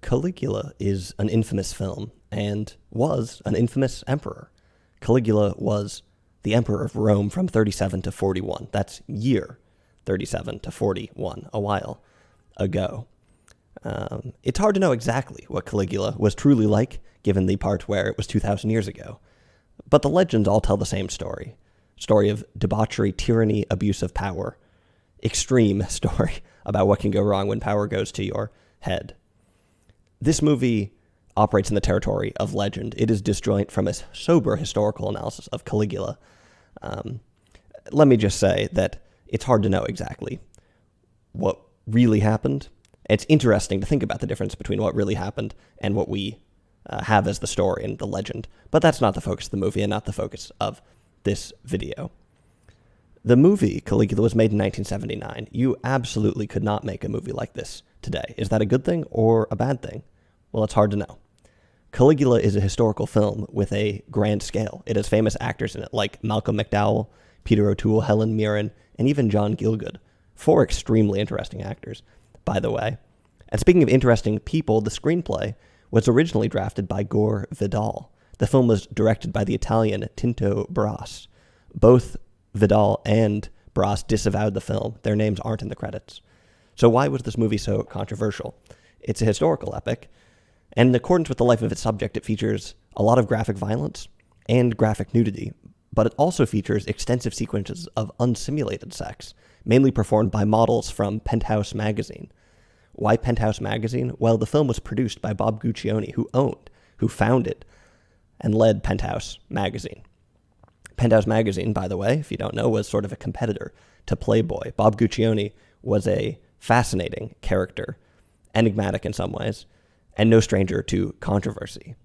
Caligula is an infamous film and was an infamous emperor. Caligula was the emperor of Rome from 37 to 41. That's year 37 to 41, a while ago. It's hard to know exactly what Caligula was truly like, given the part where it was 2,000 years ago. But the legends all tell the same story. Story of debauchery, tyranny, abuse of power. Extreme story about what can go wrong when power goes to your head. This movie operates in the territory of legend. It is disjoint from a sober historical analysis of Caligula. Let me just say that it's hard to know exactly what really happened. It's interesting to think about the difference between what really happened and what we have as the story and the legend. But that's not the focus of the movie and not the focus of this video. The movie Caligula was made in 1979. You absolutely could not make a movie like this today. Is that a good thing or a bad thing? Well, it's hard to know. Caligula is a historical film with a grand scale. It has famous actors in it like Malcolm McDowell, Peter O'Toole, Helen Mirren, and even John Gielgud. 4 extremely interesting actors, by the way. And speaking of interesting people, the screenplay was originally drafted by Gore Vidal. The film was directed by the Italian Tinto Brass. Both Vidal and Brass disavowed the film. Their names aren't in the credits. So why was this movie so controversial? It's a historical epic, and in accordance with the life of its subject, it features a lot of graphic violence and graphic nudity, but it also features extensive sequences of unsimulated sex, mainly performed by models from Penthouse Magazine. Why Penthouse Magazine? Well, the film was produced by Bob Guccione, who founded and led Penthouse Magazine. Penthouse Magazine, by the way, if you don't know, was sort of a competitor to Playboy. Bob Guccione was a fascinating character, enigmatic in some ways, and no stranger to controversy.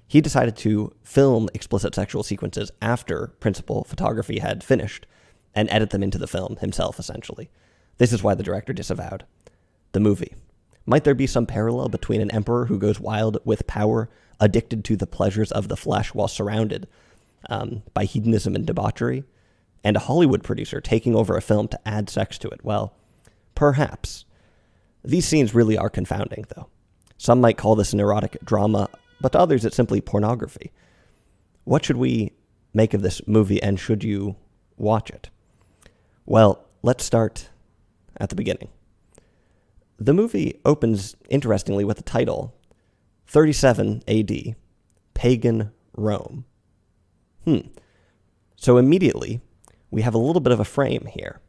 He decided to film explicit sexual sequences after principal photography had finished and edit them into the film himself, essentially. This is why the director disavowed the movie. Might there be some parallel between an emperor who goes wild with power, addicted to the pleasures of the flesh while surrounded by hedonism and debauchery, and a Hollywood producer taking over a film to add sex to it? Well, perhaps. These scenes really are confounding, though. Some might call this an erotic drama, but to others it's simply pornography. What should we make of this movie, and should you watch it? Well, let's start at the beginning. The movie opens, interestingly, with the title, 37 AD, Pagan Rome. So immediately, we have a little bit of a frame here.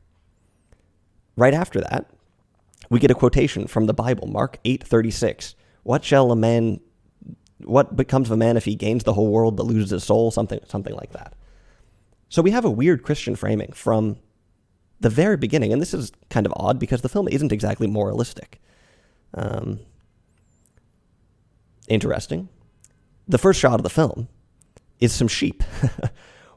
Right after that, we get a quotation from the Bible, Mark 8:36. What becomes of a man if he gains the whole world but loses his soul? Something like that. So we have a weird Christian framing from the very beginning, and this is kind of odd because the film isn't exactly moralistic. Interesting. The first shot of the film is some sheep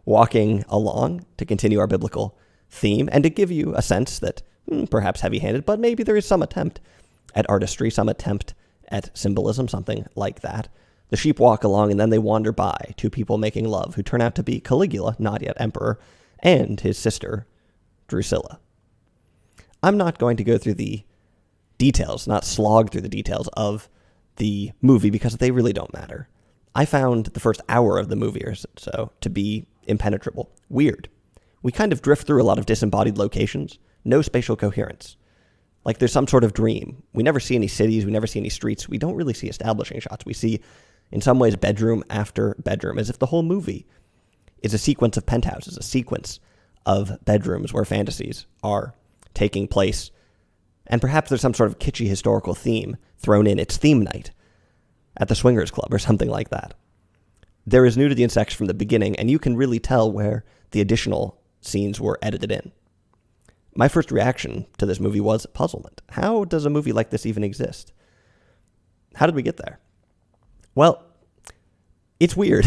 walking along to continue our biblical theme and to give you a sense that perhaps heavy-handed, but maybe there is some attempt at artistry, some attempt at symbolism, something like that. The sheep walk along and then they wander by 2 people making love who turn out to be Caligula, not yet emperor, and his sister, Drusilla. I'm not going to go through the details, not slog through the details of the movie because they really don't matter. I found the first hour of the movie or so to be impenetrable, weird. We kind of drift through a lot of disembodied locations, no spatial coherence. Like there's some sort of dream. We never see any cities, we never see any streets, we don't really see establishing shots. We see, in some ways, bedroom after bedroom, as if the whole movie is a sequence of penthouses, a sequence of bedrooms where fantasies are taking place. And perhaps there's some sort of kitschy historical theme thrown in. It's theme night at the Swingers Club or something like that. There is nudity and sex from the beginning, and you can really tell where the additional scenes were edited in. My first reaction to this movie was puzzlement. How does a movie like this even exist? How did we get there? Well, it's weird.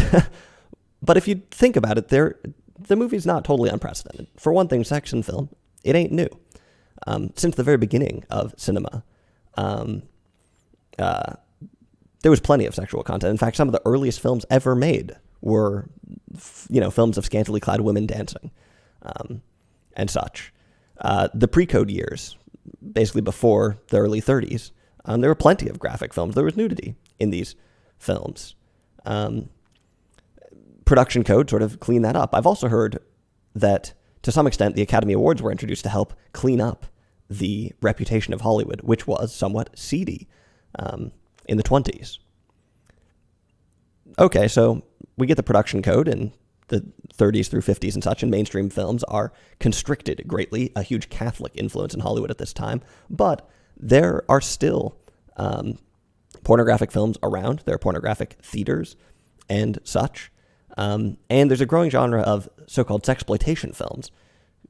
But if you think about it, the movie's not totally unprecedented. For one thing, sex in film, it ain't new. Since the very beginning of cinema, there was plenty of sexual content. In fact, some of the earliest films ever made were, films of scantily clad women dancing, and such. The pre-code years, basically before the early 30s, There were plenty of graphic films. There was nudity in these films. Production code sort of cleaned that up. I've also heard that, to some extent, the Academy Awards were introduced to help clean up the reputation of Hollywood, which was somewhat seedy in the 20s. Okay, so we get the production code in the 30s through 50s and such, and mainstream films are constricted greatly, a huge Catholic influence in Hollywood at this time, but there are still pornographic films around. There are pornographic theaters and such, and there's a growing genre of so-called sexploitation films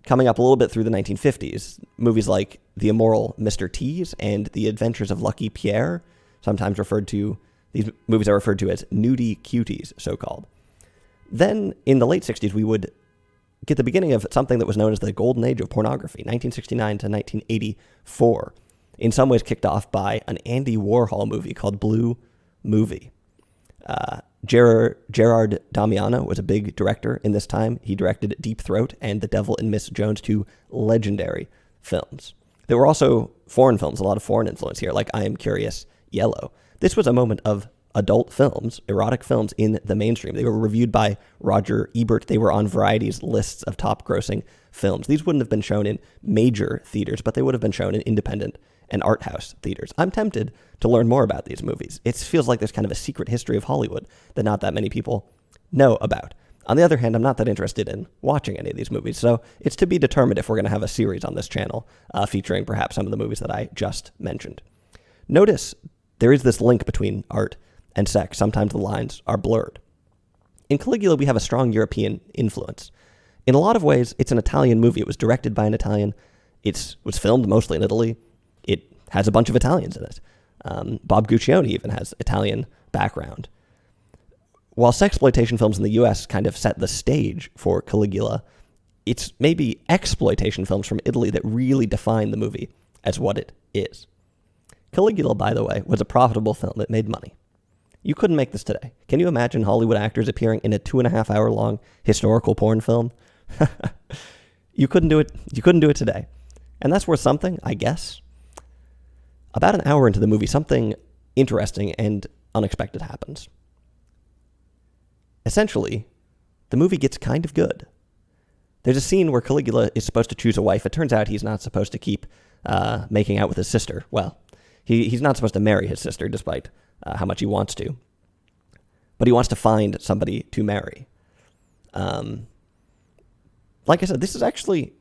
coming up a little bit through the 1950s. Movies like The Immoral Mr. Tease and The Adventures of Lucky Pierre, sometimes these movies are referred to as nudie cuties, so-called. Then, in the late 60s, we would get the beginning of something that was known as the Golden Age of pornography, 1969 to 1984, in some ways kicked off by an Andy Warhol movie called Blue Movie. Gerard Damiano was a big director in this time. He directed Deep Throat and The Devil and Miss Jones, two legendary films. There were also foreign films, a lot of foreign influence here, like I Am Curious Yellow. This was a moment of adult films, erotic films in the mainstream. They were reviewed by Roger Ebert. They were on Variety's lists of top-grossing films. These wouldn't have been shown in major theaters, but they would have been shown in independent and art house theaters. I'm tempted to learn more about these movies. It feels like there's kind of a secret history of Hollywood that not that many people know about. On the other hand, I'm not that interested in watching any of these movies, so it's to be determined if we're going to have a series on this channel featuring perhaps some of the movies that I just mentioned. Notice there is this link between art and sex. Sometimes the lines are blurred. In Caligula, we have a strong European influence. In a lot of ways, it's an Italian movie. It was directed by an Italian. It was filmed mostly in Italy. It has a bunch of Italians in it. Bob Guccione even has Italian background. While sexploitation films in the U.S. kind of set the stage for Caligula, it's maybe exploitation films from Italy that really define the movie as what it is. Caligula, by the way, was a profitable film. It made money. You couldn't make this today. Can you imagine Hollywood actors appearing in a 2.5-hour-long historical porn film? You couldn't do it. You couldn't do it today. And that's worth something, I guess. About an hour into the movie, something interesting and unexpected happens. Essentially, the movie gets kind of good. There's a scene where Caligula is supposed to choose a wife. It turns out he's not supposed to keep making out with his sister. Well, he's not supposed to marry his sister, despite how much he wants to. But he wants to find somebody to marry. Like I said, this is actually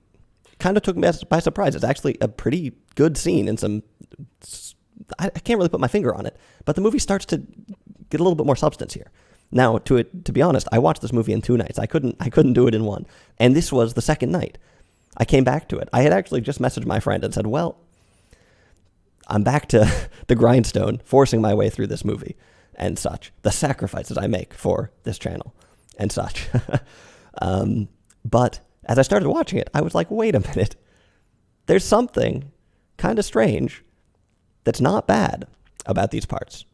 kind of took me by surprise. It's actually a pretty good scene and some... I can't really put my finger on it, but the movie starts to get a little bit more substance here. Now, to be honest, I watched this movie in 2 nights. I couldn't do it in one. And this was the second night. I came back to it. I had actually just messaged my friend and said, well, I'm back to the grindstone, forcing my way through this movie and such. The sacrifices I make for this channel and such. But as I started watching it, I was like, wait a minute. There's something kind of strange that's not bad about these parts.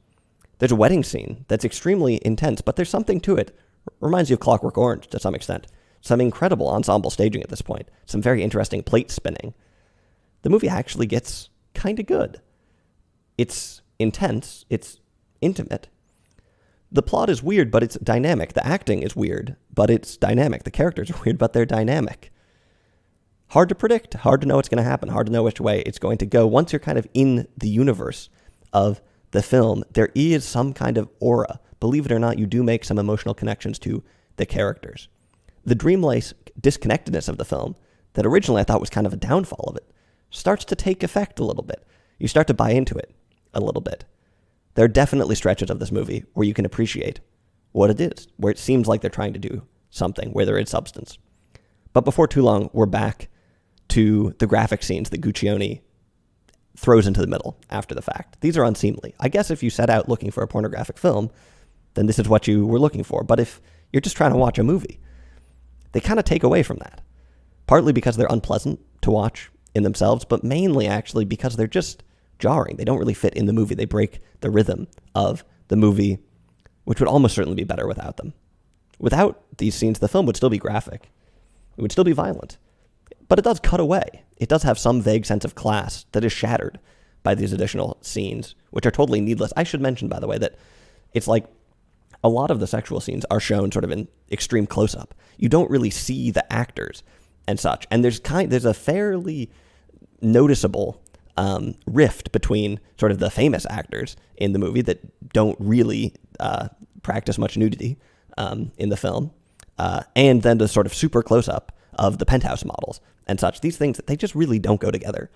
There's a wedding scene that's extremely intense, but there's something to it. Reminds you of Clockwork Orange to some extent. Some incredible ensemble staging at this point. Some very interesting plate spinning. The movie actually gets kind of good. It's intense. It's intimate. The plot is weird, but it's dynamic. The acting is weird, but it's dynamic. The characters are weird, but they're dynamic. Hard to predict. Hard to know what's going to happen. Hard to know which way it's going to go. Once you're kind of in the universe of the film, there is some kind of aura. Believe it or not, you do make some emotional connections to the characters. The dreamlike disconnectedness of the film, that originally I thought was kind of a downfall of it, starts to take effect a little bit. You start to buy into it a little bit. There are definitely stretches of this movie where you can appreciate what it is, where it seems like they're trying to do something, where there is substance. But before too long, we're back to the graphic scenes that Guccione throws into the middle after the fact. These are unseemly. I guess if you set out looking for a pornographic film, then this is what you were looking for. But if you're just trying to watch a movie, they kind of take away from that. Partly because they're unpleasant to watch in themselves, but mainly actually because they're just jarring. They don't really fit in the movie. They break the rhythm of the movie, which would almost certainly be better without them. Without these scenes, the film would still be graphic. It would still be violent. But it does cut away. It does have some vague sense of class that is shattered by these additional scenes, which are totally needless. I should mention, by the way, that it's like a lot of the sexual scenes are shown sort of in extreme close-up. You don't really see the actors and such. And there's a fairly noticeable rift between sort of the famous actors in the movie that don't really practice much nudity in the film, and then the sort of super close-up of the penthouse models and such. These things, they just really don't go together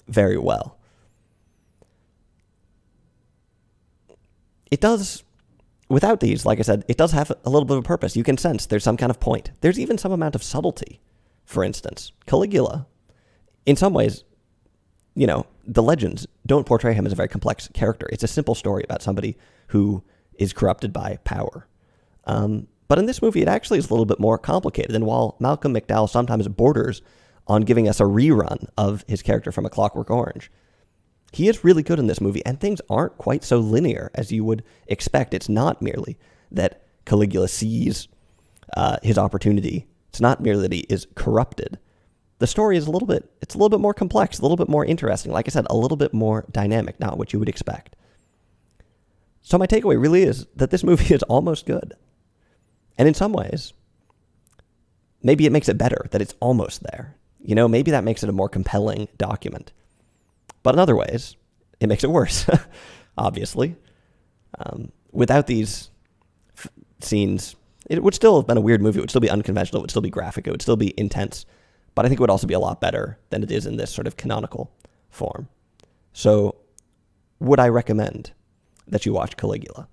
very well. It does, without these, like I said, it does have a little bit of a purpose. You can sense there's some kind of point. There's even some amount of subtlety. For instance, Caligula, in some ways, you know, the legends don't portray him as a very complex character. It's a simple story about somebody who is corrupted by power. But in this movie, it actually is a little bit more complicated. And while Malcolm McDowell sometimes borders on giving us a rerun of his character from A Clockwork Orange, he is really good in this movie, and things aren't quite so linear as you would expect. It's not merely that Caligula sees his opportunity. It's not merely that he is corrupted. The story is a little bit more complex, a little bit more interesting. Like I said, a little bit more dynamic, not what you would expect. So my takeaway really is that this movie is almost good. And in some ways, maybe it makes it better that it's almost there. You know, maybe that makes it a more compelling document. But in other ways, it makes it worse, obviously. Without these scenes, it would still have been a weird movie. It would still be unconventional. It would still be graphic. It would still be intense. But I think it would also be a lot better than it is in this sort of canonical form. So would I recommend that you watch Caligula?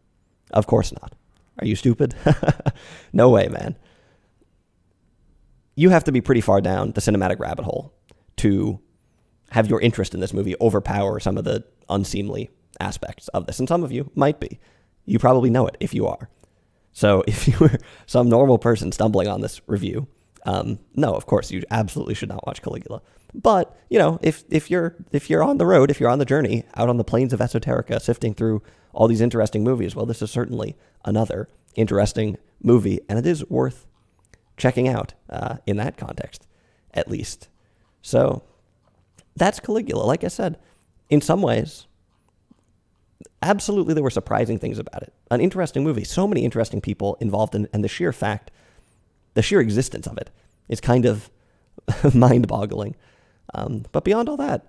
Of course not. Are you stupid? No way, man. You have to be pretty far down the cinematic rabbit hole to have your interest in this movie overpower some of the unseemly aspects of this. And some of you might be. You probably know it if you are. So if you were some normal person stumbling on this review, no, of course, you absolutely should not watch Caligula. But, you know, if you're on the road, if you're on the journey, out on the plains of esoterica, sifting through all these interesting movies, well, this is certainly another interesting movie, and it is worth checking out in that context, at least. So that's Caligula. Like I said, in some ways, absolutely there were surprising things about it. An interesting movie, so many interesting people involved in, and the sheer existence of it is kind of mind-boggling. But beyond all that,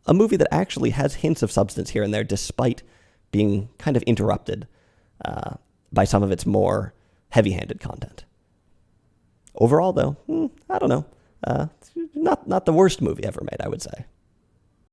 a movie that actually has hints of substance here and there, despite being kind of interrupted by some of its more heavy-handed content. Overall, though, I don't know. Not the worst movie ever made, I would say.